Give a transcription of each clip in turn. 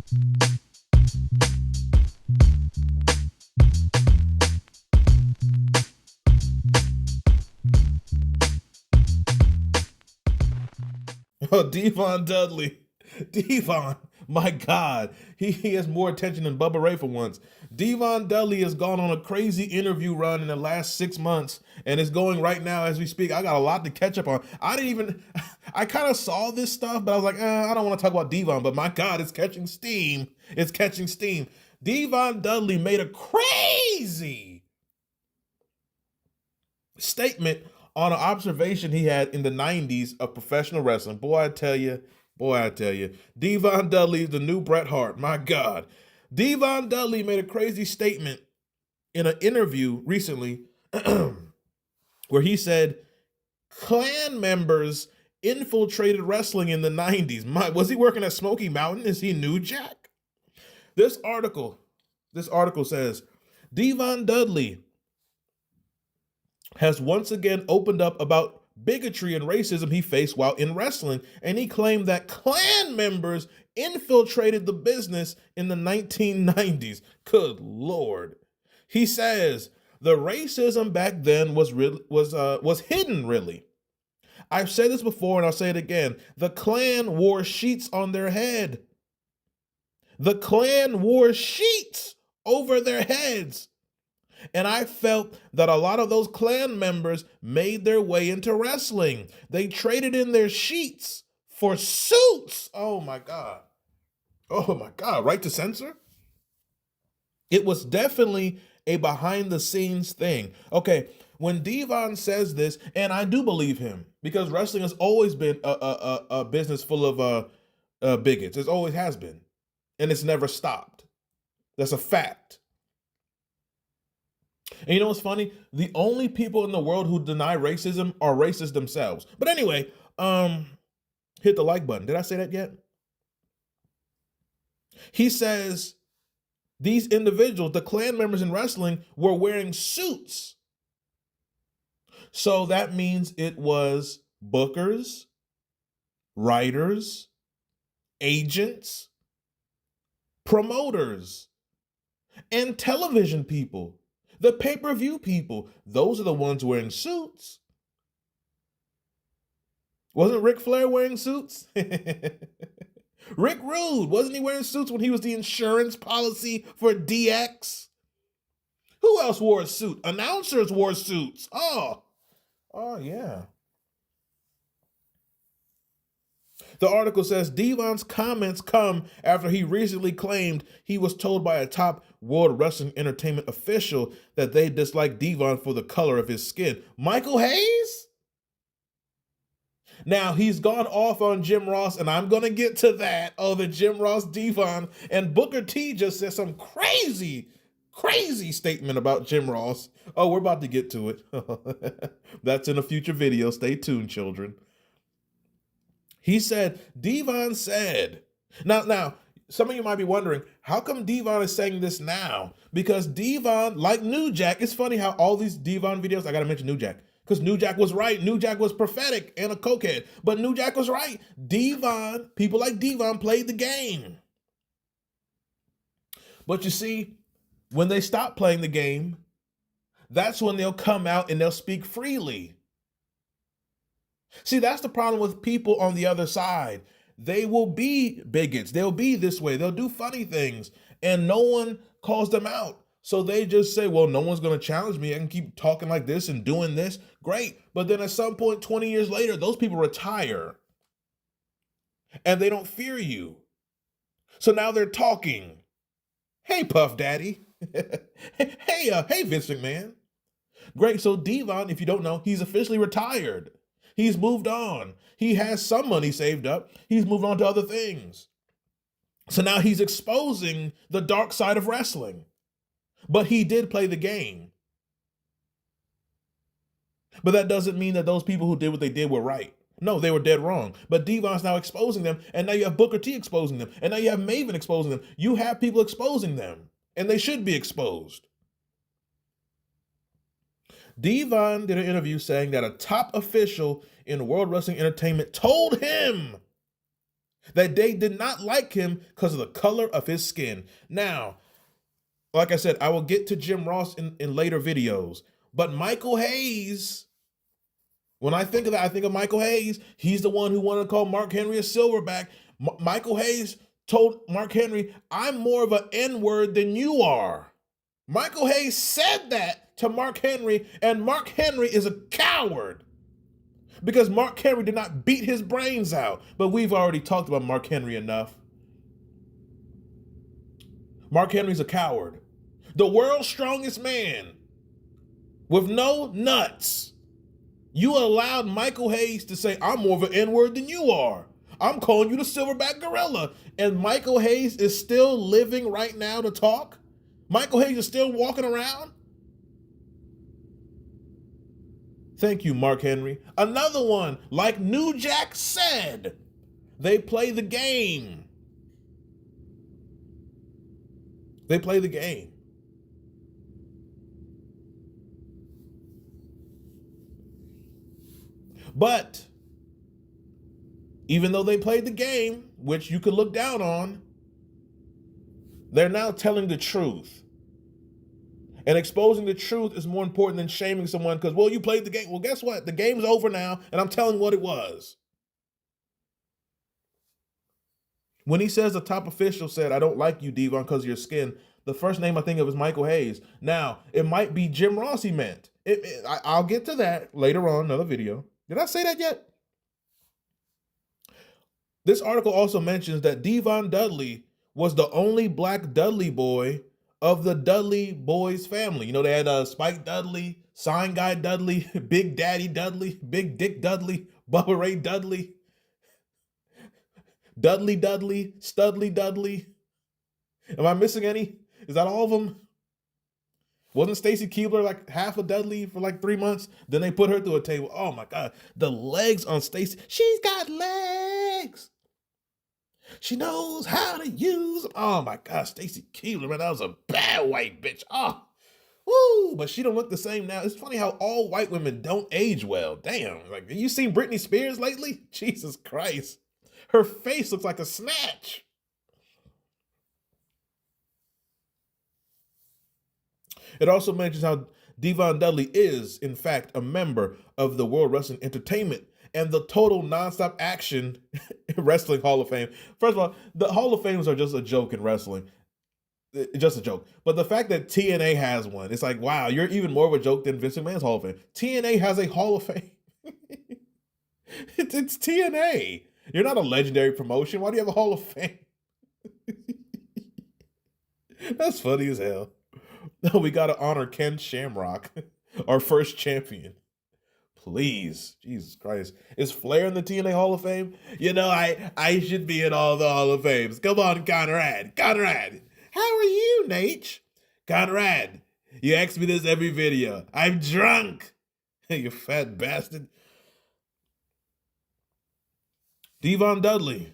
Oh, Devon Dudley. Devon, my God. He has more attention than Bubba Ray for once. Devon Dudley has gone on a crazy interview run in the last 6 months and is going right now as we speak. I got a lot to catch up on. I kind of saw this stuff, but I was like, I don't want to talk about Devon, but my God, it's catching steam. It's catching steam. Devon Dudley made a crazy statement on an observation he had in the 90s of professional wrestling. Boy, I tell you, Devon Dudley is the new Bret Hart. My God. Devon Dudley made a crazy statement in an interview recently where he said Klan members infiltrated wrestling in the 90s. Was he working at Smoky Mountain? Is he New Jack? This article says Devon Dudley has once again opened up about bigotry and racism he faced while in wrestling, and he claimed that Klan members infiltrated the business in the 1990s. Good Lord. He says the racism back then was hidden, really. I've said this before and I'll say it again. The Klan wore sheets on their head. The Klan wore sheets over their heads. And I felt that a lot of those Klan members made their way into wrestling. They traded in their sheets for suits. Oh my God. Oh my God. Right to censor? It was definitely a behind the scenes thing. Okay, when Devon says this, and I do believe him, because wrestling has always been a business full of bigots. It always has been. And it's never stopped. That's a fact. And you know what's funny? The only people in the world who deny racism are racist themselves. But anyway, hit the like button. Did I say that yet? He says these individuals, the Klan members in wrestling, were wearing suits. So that means it was bookers, writers, agents, promoters, and television people. The pay-per-view people, those are the ones wearing suits. Wasn't Ric Flair wearing suits? Rick Rude, wasn't he wearing suits when he was the insurance policy for DX? Who else wore a suit? Announcers wore suits. Oh yeah. The article says Devon's comments come after he recently claimed he was told by a top World Wrestling Entertainment official that they disliked Devon for the color of his skin. Michael Hayes? Now, he's gone off on Jim Ross, and I'm going to get to that. Oh, the Jim Ross Devon. And Booker T just said some crazy statement about Jim Ross. Oh, we're about to get to it. That's in a future video. Stay tuned, children. He said, Devon said. Now, some of you might be wondering, how come Devon is saying this now? Because Devon, like New Jack, it's funny how all these Devon videos, I got to mention New Jack, because New Jack was right. New Jack was prophetic and a cokehead, but New Jack was right. Devon, people like Devon played the game. But you see, when they stop playing the game, that's when they'll come out and they'll speak freely. See, that's the problem with people on the other side. They will be bigots. They'll be this way. They'll do funny things, and no one calls them out. So they just say, well, no one's going to challenge me. I can keep talking like this and doing this. Great. But then at some point, 20 years later, those people retire, and they don't fear you. So now they're talking. Hey, Puff Daddy. Hey, Vince McMahon. Great. So Devon, if you don't know, he's officially retired. He's moved on. He has some money saved up. He's moved on to other things. So now he's exposing the dark side of wrestling. But he did play the game. But that doesn't mean that those people who did what they did were right. No, they were dead wrong. But Devon's now exposing them, and now you have Booker T exposing them, and now you have Maven exposing them. You have people exposing them, and they should be exposed. Devon did an interview saying that a top official in World Wrestling Entertainment told him that they did not like him because of the color of his skin. Now, like I said, I will get to Jim Ross in later videos, but Michael Hayes, when I think of that, I think of Michael Hayes. He's the one who wanted to call Mark Henry a silverback. Michael Hayes told Mark Henry, I'm more of an N-word than you are. Michael Hayes said that to Mark Henry, and Mark Henry is a coward because Mark Henry did not beat his brains out. But we've already talked about Mark Henry enough. Mark Henry's a coward. The world's strongest man with no nuts. You allowed Michael Hayes to say, I'm more of an N-word than you are. I'm calling you the silverback gorilla. And Michael Hayes is still living right now to talk? Michael Hayes is still walking around? Thank you, Mark Henry. Another one, like New Jack said, they play the game. They play the game. But even though they played the game, which you could look down on, they're now telling the truth. And exposing the truth is more important than shaming someone because, well, you played the game. Well, guess what? The game's over now, and I'm telling what it was. When he says the top official said, I don't like you, Devon, because of your skin, the first name I think of is Michael Hayes. Now, it might be Jim Ross he meant. I'll get to that later on, another video. Did I say that yet? This article also mentions that Devon Dudley was the only black Dudley boy of the Dudley boys family. You know, they had Spike Dudley, Sign Guy Dudley, Big Daddy Dudley, Big Dick Dudley, Bubba Ray Dudley, Dudley Dudley, Studley Dudley. Am I missing any? Is that all of them? Wasn't Stacy Keibler like half a Dudley for like 3 months? Then they put her through a table. Oh my God. The legs on Stacy. She's got legs. She knows how to use them. Oh my God. Stacy Keibler, man, that was a bad white bitch. Oh, woo. But she don't look the same now. It's funny how all white women don't age well. Damn. Like, have you seen Britney Spears lately? Jesus Christ. Her face looks like a snatch. It also mentions how Devon Dudley is, in fact, a member of the World Wrestling Entertainment and the Total Nonstop Action Wrestling Hall of Fame. First of all, the Hall of Fames are just a joke in wrestling. Just a joke. But the fact that TNA has one, it's like, wow, you're even more of a joke than Vince McMahon's Hall of Fame. TNA has a Hall of Fame. It's TNA. You're not a legendary promotion. Why do you have a Hall of Fame? That's funny as hell. We got to honor Ken Shamrock, our first champion. Please, Jesus Christ. Is Flair in the TNA Hall of Fame? You know, I should be in all the Hall of Fames. Come on, Conrad. Conrad. How are you, Nate? Conrad, you ask me this every video. I'm drunk. You fat bastard. Devon Dudley.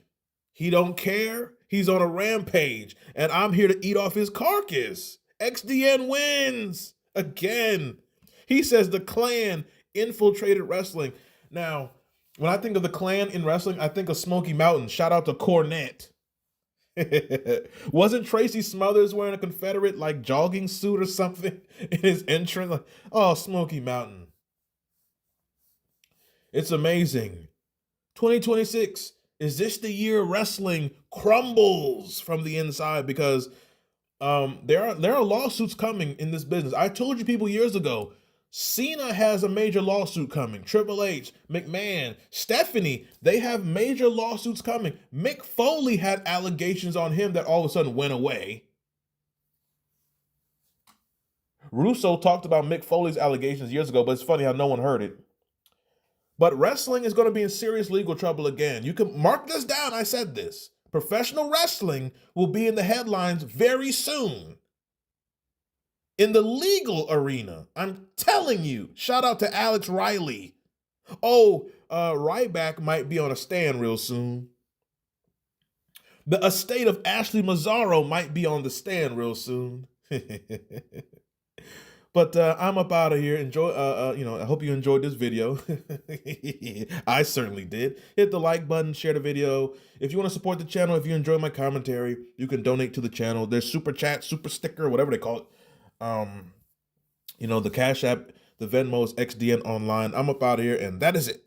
He don't care. He's on a rampage. And I'm here to eat off his carcass. XDN wins again. He says the Klan infiltrated wrestling. Now, when I think of the Klan in wrestling, I think of Smoky Mountain. Shout out to Cornette. Wasn't Tracy Smothers wearing a Confederate like jogging suit or something in his entrance? Like, oh, Smoky Mountain. It's amazing. 2026. Is this the year wrestling crumbles from the inside? Because there are lawsuits coming in this business. I told you people years ago, Cena has a major lawsuit coming. Triple H, McMahon, Stephanie, they have major lawsuits coming. Mick Foley had allegations on him that all of a sudden went away. Russo talked about Mick Foley's allegations years ago, but it's funny how no one heard it. But wrestling is going to be in serious legal trouble again. You can mark this down. I said this. Professional wrestling will be in the headlines very soon. In the legal arena, I'm telling you, shout out to Alex Riley. Oh, Ryback might be on a stand real soon. The estate of Ashley Mazzaro might be on the stand real soon. But I'm up out of here. Enjoy. I hope you enjoyed this video. I certainly did. Hit the like button, share the video. If you want to support the channel, if you enjoy my commentary, you can donate to the channel. There's super chat, super sticker, whatever they call it. The Cash App, the Venmo's XDN online. I'm up out of here, and that is it.